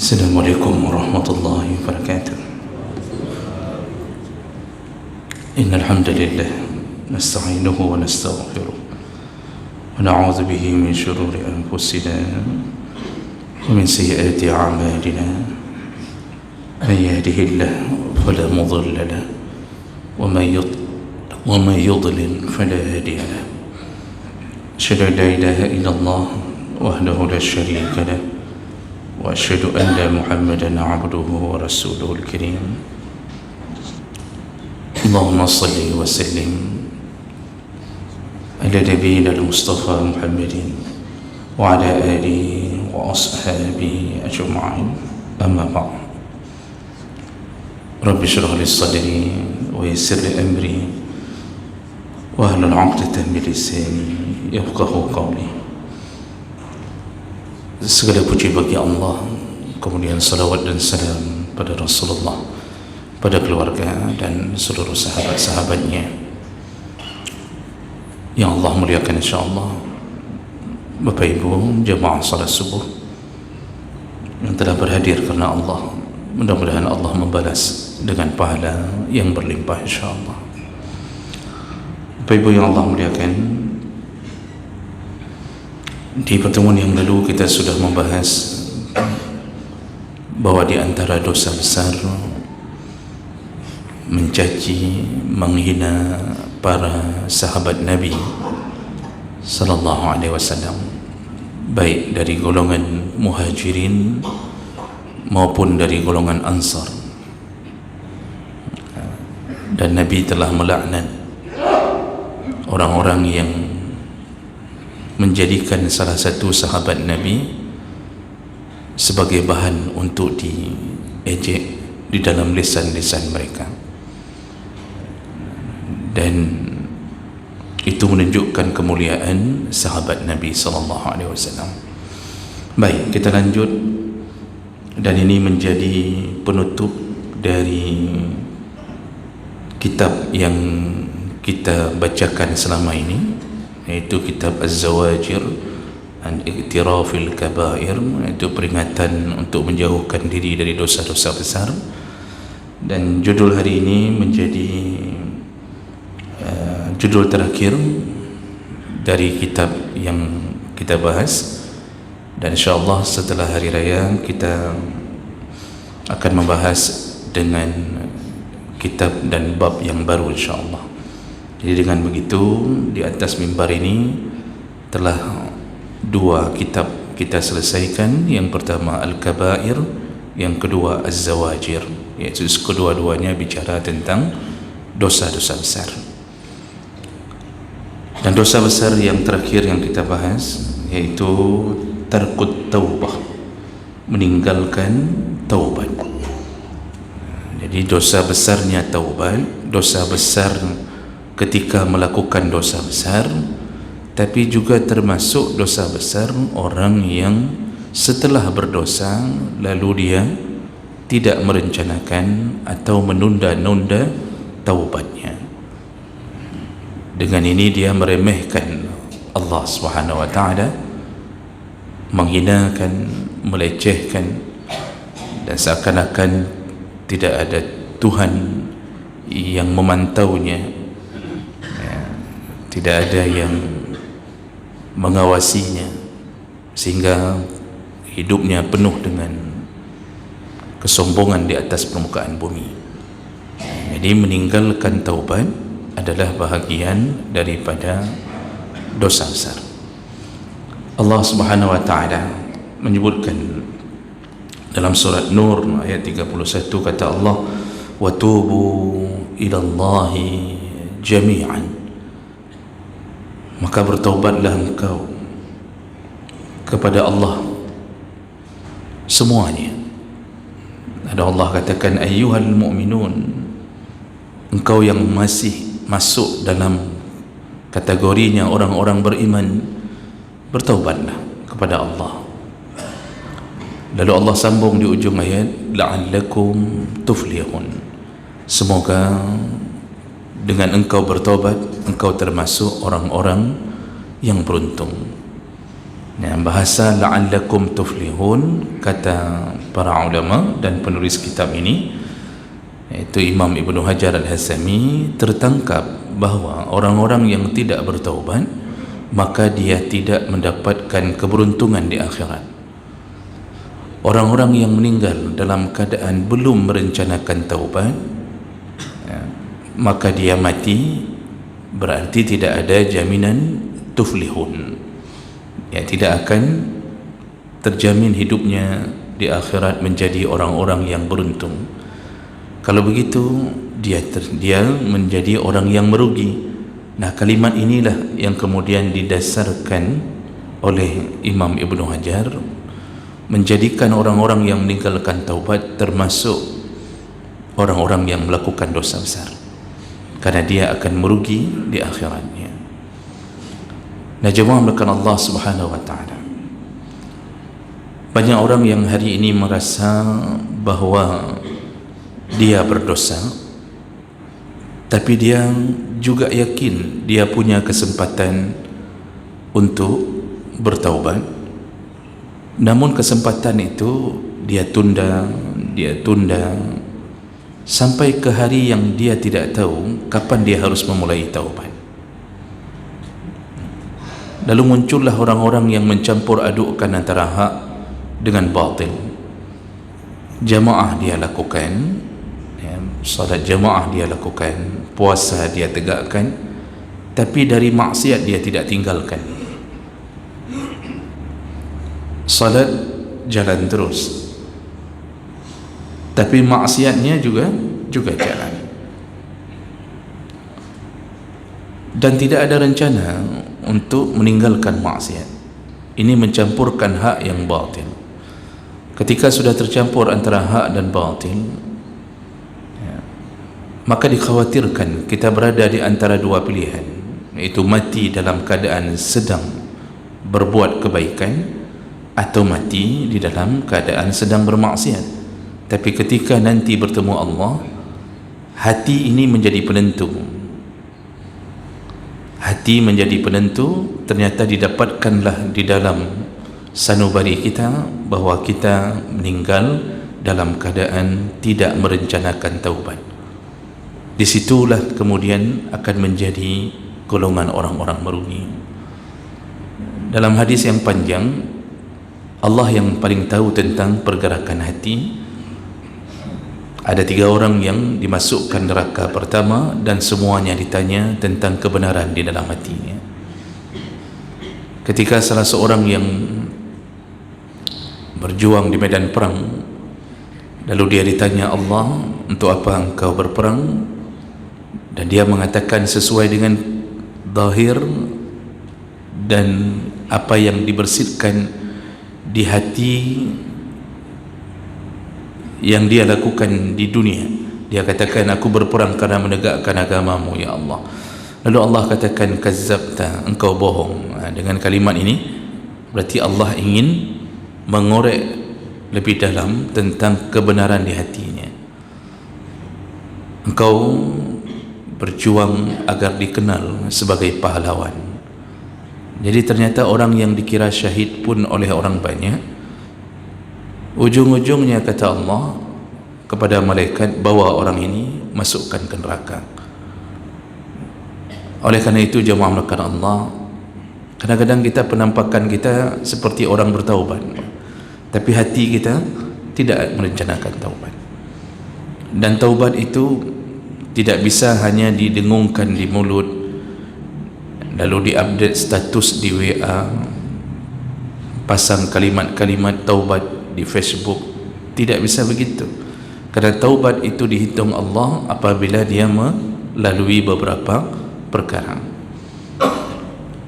السلام عليكم ورحمة الله وبركاته. إن الحمد لله نستعينه ونستغفره ونعوذ به من شرور أنفسنا ومن سيئات أعمالنا. من يهده الله فلا مضل له ومن يضلل فلا هادي له. أشهد أن لا إله إلا الله وحده لا شريك له وأشهد أن محمدا عبده ورسوله الكريم. اللهم صل وسلم على نبينا المصطفى محمد وعلى آله وأصحابه أجمعين. أما بعد، رب اشرح لي صدري ويسر لي أمري واحلل عقدة من لساني يفقهوا قولي. Segala puji bagi Allah, kemudian salawat dan salam pada Rasulullah, pada keluarga dan seluruh sahabat-sahabatnya yang Allah muliakan insyaAllah. Bapak Ibu jemaah salat subuh yang telah berhadir karena Allah, mudah-mudahan Allah membalas dengan pahala yang berlimpah insyaAllah. Bapak Ibu yang Allah muliakan, di pertemuan yang lalu kita sudah membahas bahwa di antara dosa besar mencaci, menghina para sahabat Nabi sallallahu alaihi wasallam, baik dari golongan Muhajirin maupun dari golongan Ansar. Dan Nabi telah melaknat orang-orang yang menjadikan salah satu sahabat Nabi sebagai bahan untuk diejek di dalam lisan-lisan mereka, dan itu menunjukkan kemuliaan sahabat Nabi sallallahu alaihi wasallam. Baik, kita lanjut, dan ini menjadi penutup dari kitab yang kita bacakan selama ini, yaitu kitab Az-Zawajir an Iqtirafil Kabair, yaitu peringatan untuk menjauhkan diri dari dosa-dosa besar. Dan judul hari ini menjadi judul terakhir dari kitab yang kita bahas, dan insyaAllah setelah hari raya kita akan membahas dengan kitab dan bab yang baru insyaAllah. Jadi dengan begitu, di atas mimbar ini telah dua kitab kita selesaikan. Yang pertama Al-Kabair, yang kedua Az-Zawajir, yaitu kedua-duanya bicara tentang dosa-dosa besar. Dan dosa besar yang terakhir yang kita bahas yaitu tarkut taubah, meninggalkan taubat. Jadi dosa besarnya taubat, dosa besar ketika melakukan dosa besar, tapi juga termasuk dosa besar orang yang setelah berdosa lalu dia tidak merencanakan atau menunda-nunda taubatnya. Dengan ini dia meremehkan Allah Subhanahu wa taala, menghinakan, melecehkan, dan seakan-akan tidak ada Tuhan yang memantaunya, tidak ada yang mengawasinya, sehingga hidupnya penuh dengan kesombongan di atas permukaan bumi. Jadi meninggalkan taubat adalah bahagian daripada dosa besar. Allah Subhanahu wa taala menyebutkan dalam surat Nur ayat 31, kata Allah, wa tubu ilallahi jami'an, maka bertaubatlah engkau kepada Allah semuanya. Ada Allah katakan, ayyuhal mu'minun, engkau yang masih masuk dalam kategorinya orang-orang beriman, bertaubatlah kepada Allah. Lalu Allah sambung di ujung ayat, la'allakum tuflihun, semoga dengan engkau bertaubat engkau termasuk orang-orang yang beruntung. bahasa la'allakum tuflihun, kata para ulama dan penulis kitab ini, iaitu Imam Ibnu Hajar Al-Haythami, tertangkap bahawa orang-orang yang tidak bertaubat maka dia tidak mendapatkan keberuntungan di akhirat. Orang-orang yang meninggal dalam keadaan belum merencanakan taubat, maka dia mati, berarti tidak ada jaminan tuflihun, tidak akan terjamin hidupnya di akhirat menjadi orang-orang yang beruntung. Kalau begitu dia menjadi orang yang merugi. Nah, kalimat inilah yang kemudian didasarkan oleh Imam Ibnu Hajar menjadikan orang-orang yang meninggalkan taubat termasuk orang-orang yang melakukan dosa besar, karena dia akan merugi di akhiratnya. Nah, jemaah melakukan Allah Subhanahu wa ta'ala, banyak orang yang hari ini merasa bahawa dia berdosa, tapi dia juga yakin dia punya kesempatan untuk bertaubat. Namun kesempatan itu dia tunda sampai ke hari yang dia tidak tahu kapan dia harus memulai taubat. Lalu muncullah orang-orang yang mencampur adukkan antara hak dengan batil. Jamaah dia lakukan, salat jamaah dia lakukan, puasa dia tegakkan, tapi dari maksiat dia tidak tinggalkan. Salat jalan terus, tapi maksiatnya juga jalan, dan tidak ada rencana untuk meninggalkan maksiat. Ini mencampurkan hak yang batil. Ketika sudah tercampur antara hak dan batil, maka dikhawatirkan kita berada di antara dua pilihan, iaitu mati dalam keadaan sedang berbuat kebaikan atau mati di dalam keadaan sedang bermaksiat. Tapi ketika nanti bertemu Allah, hati ini menjadi penentu. Hati menjadi penentu, ternyata didapatkanlah di dalam sanubari kita bahawa kita meninggal dalam keadaan tidak merencanakan taubat. Disitulah kemudian akan menjadi golongan orang-orang merugi. Dalam hadis yang panjang, Allah yang paling tahu tentang pergerakan hati. Ada 3 orang yang dimasukkan neraka pertama, dan semuanya ditanya tentang kebenaran di dalam hatinya. Ketika salah seorang yang berjuang di medan perang, lalu dia ditanya Allah, untuk apa engkau berperang? Dan dia mengatakan sesuai dengan zahir dan apa yang dibersihkan di hati yang dia lakukan di dunia. Dia katakan, aku berperang kerana menegakkan agamamu ya Allah. Lalu Allah katakan, kazzabta, engkau bohong. Dengan kalimat ini berarti Allah ingin mengorek lebih dalam tentang kebenaran di hatinya. Engkau berjuang agar dikenal sebagai pahlawan. Jadi ternyata orang yang dikira syahid pun oleh orang banyak, ujung-ujungnya kata Allah kepada malaikat, bawa orang ini, masukkan ke neraka. Oleh karena itu jemaah melakukan Allah, kadang-kadang kita penampakan kita seperti orang bertaubat, tapi hati kita tidak merencanakan taubat. Dan taubat itu tidak bisa hanya didengungkan di mulut, lalu diupdate status di WA, pasang kalimat-kalimat taubat di Facebook. Tidak bisa begitu, karena taubat itu dihitung Allah apabila dia melalui beberapa perkara.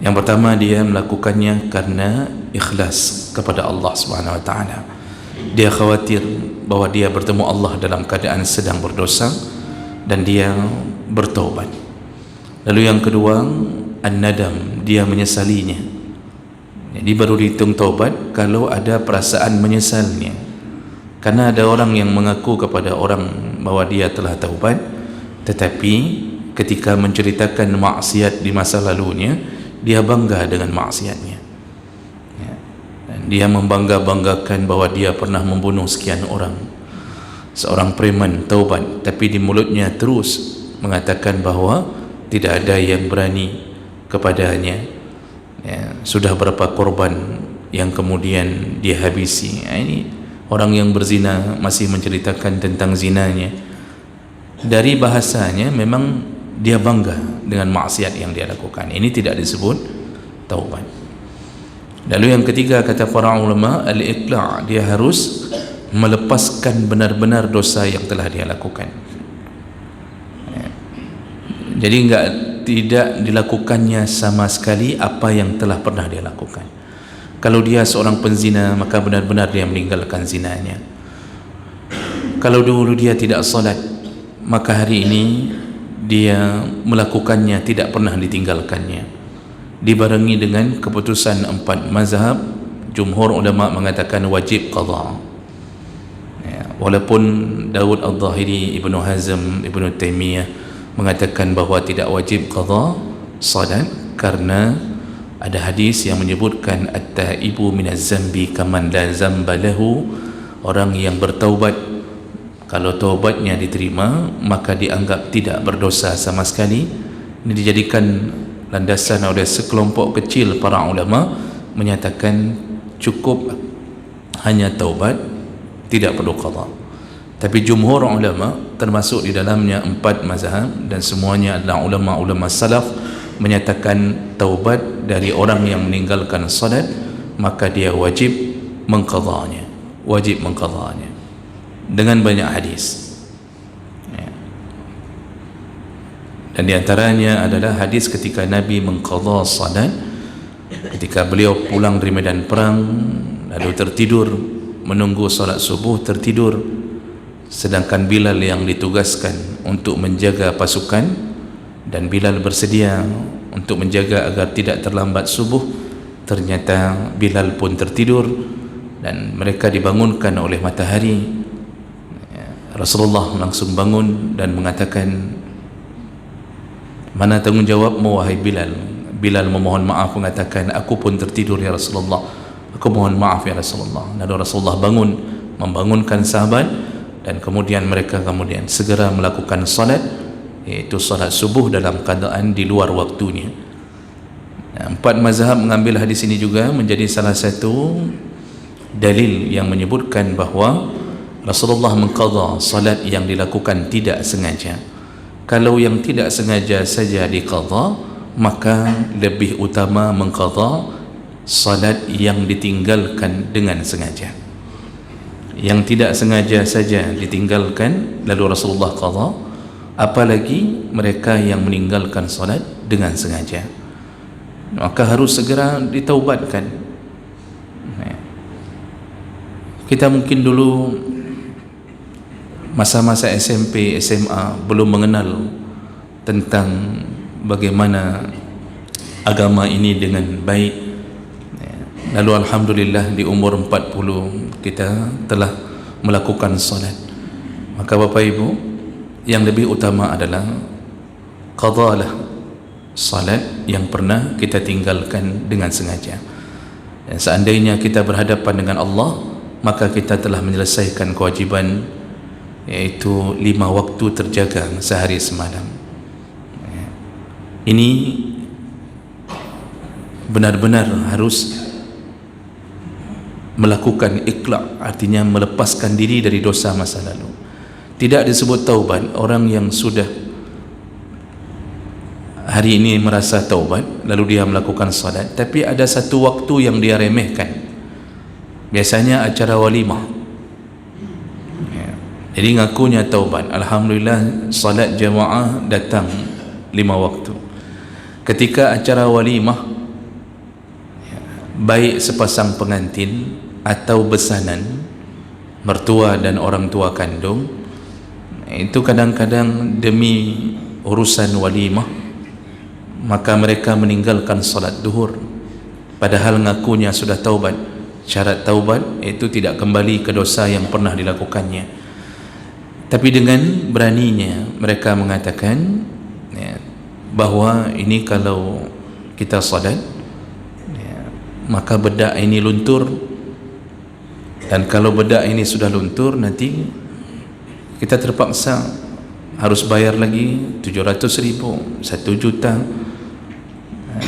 Yang pertama, dia melakukannya karena ikhlas kepada Allah Subhanahu wa ta'ala. Dia khawatir bahawa dia bertemu Allah dalam keadaan sedang berdosa, dan dia bertaubat. Lalu yang kedua, an-nadam, dia menyesalinya. Jadi baru dihitung taubat kalau ada perasaan menyesalnya. Karena ada orang yang mengaku kepada orang bahawa dia telah taubat, tetapi ketika menceritakan maksiat di masa lalunya, dia bangga dengan maksiatnya. dia membangga-banggakan bahawa dia pernah membunuh sekian orang. Seorang preman taubat, tapi di mulutnya terus mengatakan bahawa tidak ada yang berani kepadanya. Sudah berapa korban yang kemudian dia habisi. Ini orang yang berzina masih menceritakan tentang zinanya. Dari bahasanya memang dia bangga dengan maksiat yang dia lakukan. Ini tidak disebut taubat. Lalu yang ketiga, kata para ulama, al-iqla', dia harus melepaskan benar-benar dosa yang telah dia lakukan. Jadi tidak dilakukannya sama sekali apa yang telah pernah dia lakukan. Kalau dia seorang penzina, maka benar-benar dia meninggalkan zinanya. Kalau dulu dia tidak salat, maka hari ini dia melakukannya, tidak pernah ditinggalkannya. Dibarengi dengan keputusan 4 mazhab, jumhur ulama mengatakan wajib qadha. Walaupun Daud Al-Zahiri, Ibnu Hazm, Ibnu Taimiyah mengatakan bahawa tidak wajib qadha salat karena ada hadis yang menyebutkan at-taibu minaz zambi kaman la zamba lahu. Orang yang bertaubat, kalau taubatnya diterima, maka dianggap tidak berdosa sama sekali. Ini dijadikan landasan oleh sekelompok kecil para ulama, menyatakan cukup hanya taubat, tidak perlu qadha. Tapi jumhur ulama, termasuk di dalamnya 4 mazhab dan semuanya adalah ulama-ulama salaf, menyatakan taubat dari orang yang meninggalkan salat, maka dia wajib mengqadhanya, dengan banyak hadis. Dan diantaranya adalah hadis ketika Nabi mengqadha salat, ketika beliau pulang dari medan perang, lalu tertidur menunggu salat subuh, tertidur, sedangkan Bilal yang ditugaskan untuk menjaga pasukan, dan Bilal bersedia untuk menjaga agar tidak terlambat subuh. Ternyata Bilal pun tertidur dan mereka dibangunkan oleh matahari. Rasulullah langsung bangun dan mengatakan, mana tanggungjawabmu wahai Bilal? Bilal memohon maaf, mengatakan, aku pun tertidur ya Rasulullah, aku mohon maaf ya Rasulullah. Lalu Rasulullah bangun, membangunkan sahabat, dan kemudian mereka segera melakukan salat, iaitu salat subuh dalam keadaan di luar waktunya. 4 mazhab mengambil hadis ini juga menjadi salah satu dalil yang menyebutkan bahawa Rasulullah mengqadha salat yang dilakukan tidak sengaja. Kalau yang tidak sengaja saja diqadha, maka lebih utama mengqadha salat yang ditinggalkan dengan sengaja. Yang tidak sengaja saja ditinggalkan lalu Rasulullah qadha, apalagi mereka yang meninggalkan salat dengan sengaja, maka harus segera ditaubatkan. Kita mungkin dulu masa-masa SMP, SMA belum mengenal tentang bagaimana agama ini dengan baik. Lalu alhamdulillah di umur 40 kita telah melakukan salat. Maka Bapak Ibu, yang lebih utama adalah qadhalah salat yang pernah kita tinggalkan dengan sengaja. Dan seandainya kita berhadapan dengan Allah, maka kita telah menyelesaikan kewajiban, yaitu 5 waktu terjaga sehari semalam. Ini benar-benar harus melakukan iqla', artinya melepaskan diri dari dosa masa lalu. Tidak disebut taubat orang yang sudah hari ini merasa taubat lalu dia melakukan salat, tapi ada satu waktu yang dia remehkan, biasanya acara walimah. Jadi ngakunya taubat, alhamdulillah salat jamaah datang 5 waktu. Ketika acara walimah, baik sepasang pengantin atau besanan, mertua dan orang tua kandung, itu kadang-kadang demi urusan walimah maka mereka meninggalkan salat duhur, padahal ngakunya sudah taubat. Syarat taubat itu tidak kembali ke dosa yang pernah dilakukannya, tapi dengan beraninya mereka mengatakan bahawa ini kalau kita salat, maka bedak ini luntur, Dan kalau bedak ini sudah luntur, nanti kita terpaksa harus bayar lagi 700.000, 1 juta.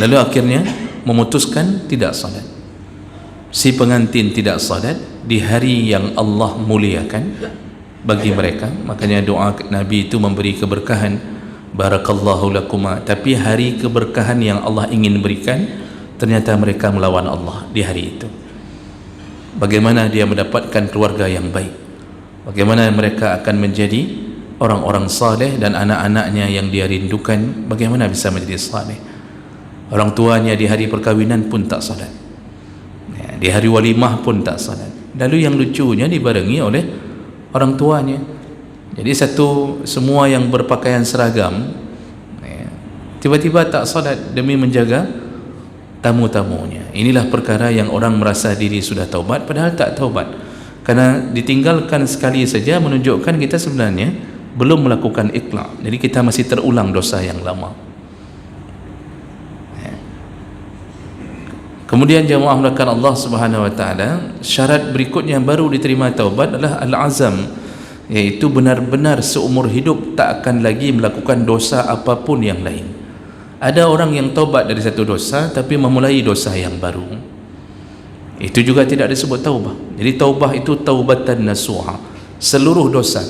Lalu akhirnya memutuskan tidak salat. Si pengantin tidak salat di hari yang Allah muliakan bagi mereka. Makanya doa Nabi itu memberi keberkahan, barakallahu lakuma. Tapi hari keberkahan yang Allah ingin berikan, ternyata mereka melawan Allah di hari itu. Bagaimana dia mendapatkan keluarga yang baik, bagaimana mereka akan menjadi orang-orang saleh, dan anak-anaknya yang dia rindukan bagaimana bisa menjadi saleh. Orang tuanya di hari perkawinan pun tak salat, di hari walimah pun tak salat. Lalu yang lucunya dibarengi oleh orang tuanya. Jadi semua yang berpakaian seragam tiba-tiba tak salat demi menjaga tamu-tamunya. Inilah perkara yang orang merasa diri sudah taubat padahal tak taubat, karena ditinggalkan sekali saja menunjukkan kita sebenarnya belum melakukan iqla'. Jadi kita masih terulang dosa yang lama. Kemudian jemaah melakukan Allah Subhanahu wa taala, syarat berikutnya baru diterima taubat adalah al-azam, iaitu benar-benar seumur hidup tak akan lagi melakukan dosa apapun yang lain. Ada orang yang taubat dari satu dosa tapi memulai dosa yang baru, itu juga tidak disebut taubah. Jadi taubah itu taubatan nasuha, seluruh dosa.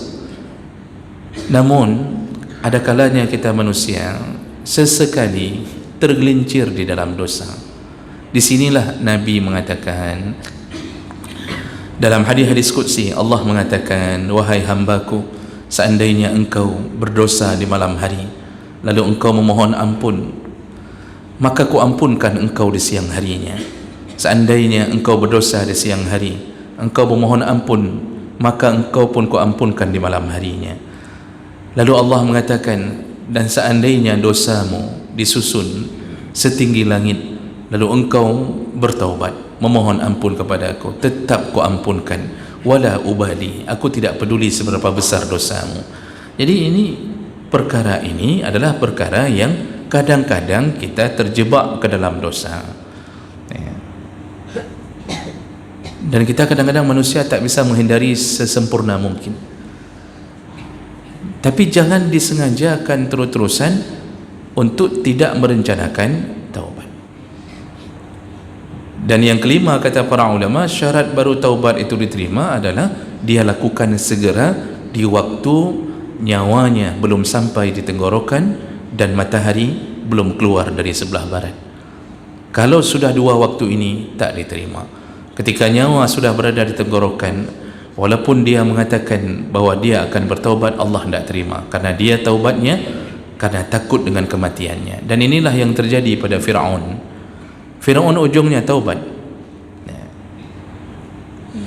Namun ada kalanya kita manusia sesekali tergelincir di dalam dosa. Disinilah Nabi mengatakan dalam hadis-hadis qudsi, Allah mengatakan, wahai hambaku, seandainya engkau berdosa di malam hari lalu engkau memohon ampun, maka ku ampunkan engkau di siang harinya. Seandainya engkau berdosa di siang hari, engkau memohon ampun, maka engkau pun ku ampunkan di malam harinya. Lalu Allah mengatakan, dan seandainya dosamu disusun setinggi langit, lalu engkau bertaubat, memohon ampun kepada aku, tetap ku ampunkan, wala ubali, aku tidak peduli seberapa besar dosamu. Jadi perkara ini adalah perkara yang kadang-kadang kita terjebak ke dalam dosa, dan kita kadang-kadang manusia tak bisa menghindari sesempurna mungkin. Tapi jangan disengajakan terus-terusan untuk tidak merencanakan taubat. Dan yang kelima, kata para ulama, syarat baru taubat itu diterima adalah dia lakukan segera di waktu nyawanya belum sampai di tenggorokan dan matahari belum keluar dari sebelah barat. Kalau sudah dua waktu ini tak diterima. Ketika nyawa sudah berada di tenggorokan, walaupun dia mengatakan bahawa dia akan bertaubat, Allah tidak terima, karena dia taubatnya karena takut dengan kematiannya. Dan inilah yang terjadi pada Fir'aun. Fir'aun ujungnya taubat.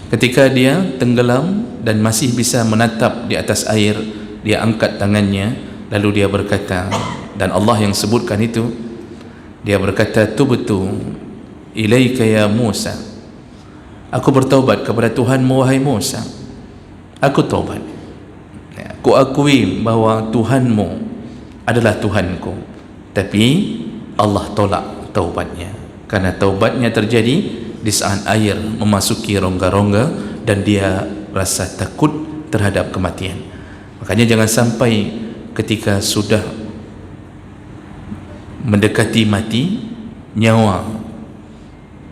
Ketika dia tenggelam dan masih bisa menatap di atas air, dia angkat tangannya, lalu dia berkata, dan Allah yang sebutkan itu, dia berkata, tubtu ilaika ya Musa, aku bertaubat kepada Tuhanmu wahai Musa. Aku taubat, aku akui bahawa Tuhanmu adalah Tuhanku. Tapi Allah tolak taubatnya, karena taubatnya terjadi di saat air memasuki rongga-rongga dan dia rasa takut terhadap kematian. Makanya jangan sampai ketika sudah mendekati mati, nyawa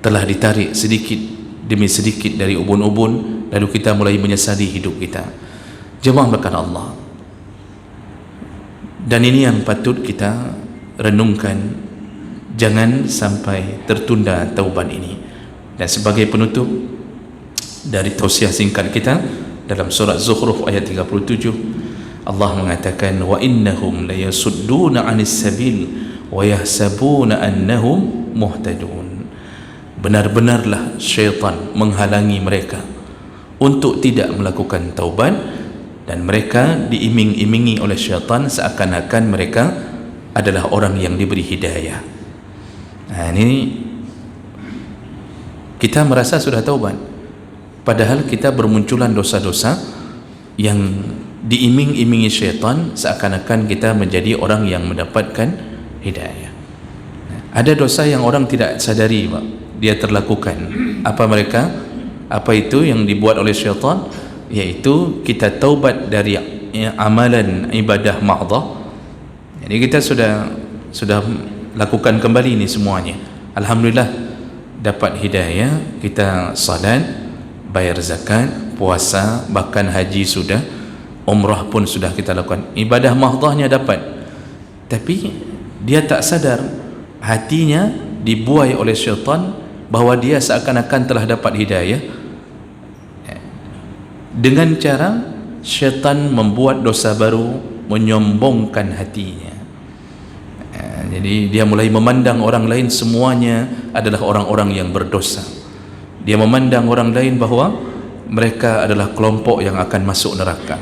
telah ditarik sedikit demi sedikit dari ubun-ubun, lalu kita mulai menyesali hidup kita. Jemaah melakukan Allah, dan ini yang patut kita renungkan, jangan sampai tertunda taubat ini. Dan sebagai penutup dari tausiah singkat kita, dalam surat Zukhruf ayat 37, Allah mengatakan, wa innahum la yasudduna 'anis sabil wa yahsabuna annahum muhtadun. Benar-benarlah syaitan menghalangi mereka untuk tidak melakukan taubat, dan mereka diiming-imingi oleh syaitan seakan-akan mereka adalah orang yang diberi hidayah. Ini kita merasa sudah taubat, padahal kita bermunculan dosa-dosa yang diiming-imingi syaitan seakan-akan kita menjadi orang yang mendapatkan hidayah. Ada dosa yang orang tidak sadari, Pak, dia terlakukan. Apa mereka? Apa itu yang dibuat oleh syaitan? Iaitu kita taubat dari amalan ibadah ma'dhah. Jadi kita sudah lakukan kembali ini semuanya, alhamdulillah, dapat hidayah, kita salat, bayar zakat, puasa, bahkan haji sudah, umrah pun sudah kita lakukan, ibadah mahdhahnya dapat. Tapi dia tak sadar, hatinya dibuai oleh syaitan bahawa dia seakan-akan telah dapat hidayah, dengan cara syaitan membuat dosa baru, menyombongkan hatinya. Jadi dia mulai memandang orang lain semuanya adalah orang-orang yang berdosa. Dia memandang orang lain bahawa mereka adalah kelompok yang akan masuk neraka,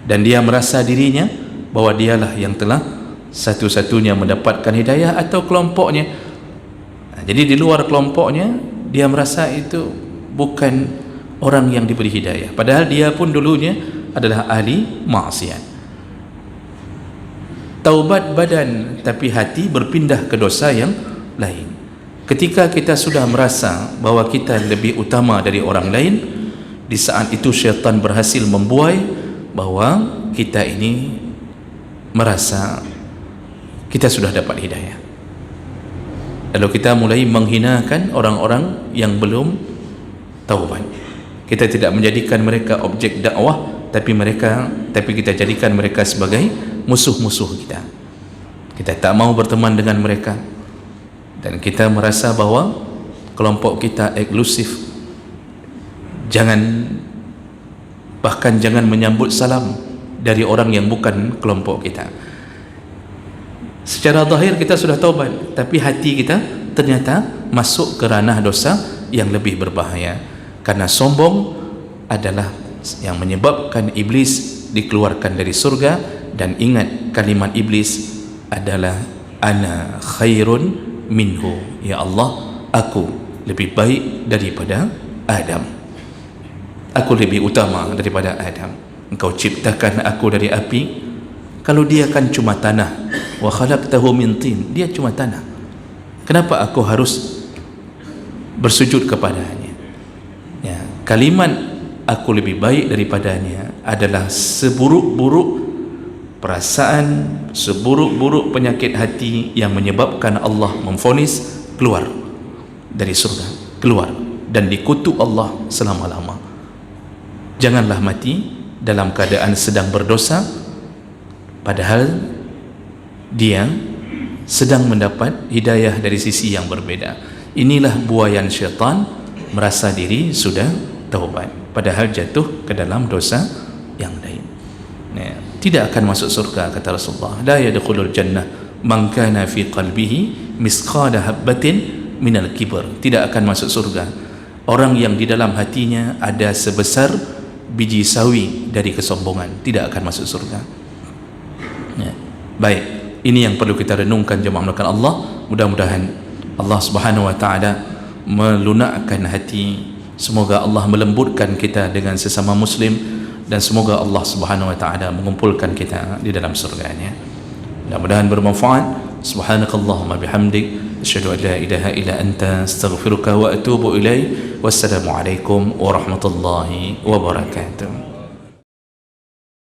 dan dia merasa dirinya bahawa dialah yang telah satu-satunya mendapatkan hidayah atau kelompoknya. Jadi di luar kelompoknya dia merasa itu bukan orang yang diberi hidayah, padahal dia pun dulunya adalah ahli maksiat. Taubat badan, tapi hati berpindah ke dosa yang lain. Ketika kita sudah merasa bahawa kita lebih utama dari orang lain, di saat itu syaitan berhasil membuai bahawa kita ini merasa kita sudah dapat hidayah. Lalu kita mulai menghinakan orang-orang yang belum taubat. Kita tidak menjadikan mereka objek dakwah, tapi kita jadikan mereka sebagai musuh-musuh kita. Kita tak mau berteman dengan mereka, dan kita merasa bahawa kelompok kita eksklusif. Bahkan jangan menyambut salam dari orang yang bukan kelompok kita. Secara zahir kita sudah taubat, tapi hati kita ternyata masuk ke ranah dosa yang lebih berbahaya, karena sombong adalah yang menyebabkan iblis dikeluarkan dari surga. Dan ingat, kalimat iblis adalah ana khairun minhu, ya Allah, aku lebih baik daripada Adam, aku lebih utama daripada Adam. Engkau ciptakan aku dari api, kalau dia kan cuma tanah, wa khalaqtahu min tin, dia cuma tanah, kenapa aku harus bersujud kepadanya? Ya, kalimat aku lebih baik daripadanya adalah seburuk-buruk perasaan, seburuk-buruk penyakit hati yang menyebabkan Allah memvonis keluar dari surga, keluar dan dikutuk Allah selama-lama. Janganlah mati dalam keadaan sedang berdosa, padahal dia sedang mendapat hidayah dari sisi yang berbeda. Inilah buayan syaitan, merasa diri sudah taubat, padahal jatuh ke dalam dosa yang lain. Tidak akan masuk surga, kata Rasulullah, la yadkhulul jannah man kana fi qalbihi misqala habbatin minal kibr. Tidak akan masuk surga orang yang di dalam hatinya ada sebesar biji sawi dari kesombongan, tidak akan masuk surga. Baik, ini yang perlu kita renungkan jemaah melakukan Allah. Mudah-mudahan Allah Subhanahu wa taala melunakkan hati, semoga Allah melembutkan kita dengan sesama muslim, dan semoga Allah Subhanahu wa taala mengumpulkan kita di dalam surganya. Mudah-mudahan bermanfaat. Subhanakallahumma bihamdik, asyhadu an la ilaha illa anta, astaghfiruka wa atubu ilaik. Wassalamu alaikum warahmatullahi wabarakatuh.